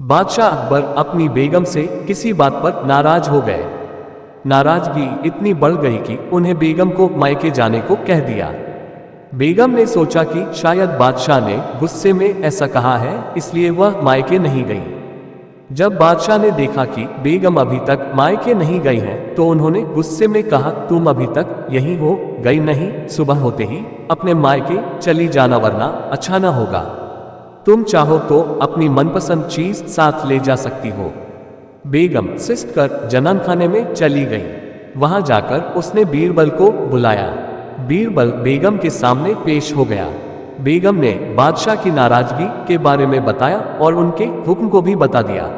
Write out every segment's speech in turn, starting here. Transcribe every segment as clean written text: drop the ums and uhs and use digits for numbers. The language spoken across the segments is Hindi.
बादशाह अकबर अपनी बेगम से किसी बात पर नाराज हो गए। नाराजगी इतनी बढ़ गई कि उन्हें बेगम को मायके जाने को कह दिया। बेगम ने सोचा कि शायद बादशाह ने गुस्से में ऐसा कहा है, इसलिए वह मायके नहीं गई। जब बादशाह ने देखा कि बेगम अभी तक मायके नहीं गई हैं, तो उन्होंने गुस्से में कहा, तुम अभी तक यहीं हो गई नहीं? सुबह होते ही अपने मायके चली जाना, वरना अच्छा ना होगा। तुम चाहो तो अपनी मनपसंद चीज साथ ले जा सकती हो। बेगम सिस्त कर जनान खाने में चली गई। वहां जाकर उसने बीरबल को बुलाया। बीरबल बेगम के सामने पेश हो गया। बेगम ने बादशाह की नाराजगी के बारे में बताया और उनके हुक्म को भी बता दिया।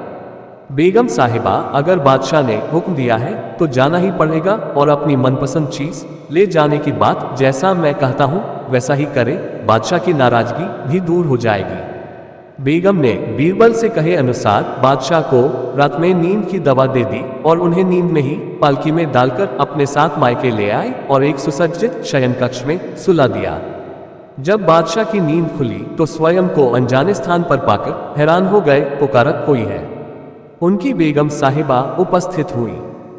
बेगम साहिबा, अगर बादशाह ने हुक्म दिया है तो जाना ही पड़ेगा और अपनी मनपसंद चीज ले जाने की बात जैसा मैं कहता हूँ वैसा ही करे, बादशाह की नाराजगी भी दूर हो जाएगी। बेगम ने बीरबल से कहे अनुसार बादशाह को रात में नींद की दवा दे दी और उन्हें नींद में ही पालकी में डालकर अपने साथ मायके ले आए और एक सुसज्जित शयन कक्ष में सुला दिया। जब बादशाह की नींद खुली तो स्वयं को अनजाने स्थान पर पाकर हैरान हो गए, पुकारत कोई है। उनकी बेगम साहिबा उपस्थित हुई।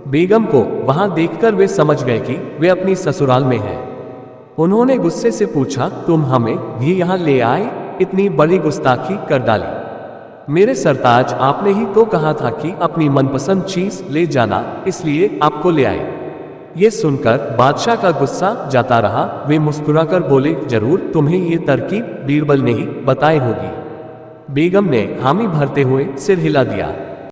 बेगम को वहां देखकर वे समझ गए कि वे अपनी ससुराल में हैं। उन्होंने गुस्से से पूछा, तुम हमें भी यहाँ ले आए? इतनी बड़ी गुस्ताखी कर डाली। मेरे सरताज, आपने ही तो कहा था कि अपनी मनपसंद चीज ले जाना, इसलिए आपको ले आए। ये सुनकर बादशाह का गुस्सा जाता रहा। वे मुस्कुराकर बोले, जरूर तुम्हें ये तरकीब बीरबल ने ही बताई होगी। बेगम ने हामी भरते हुए सिर हिला दिया।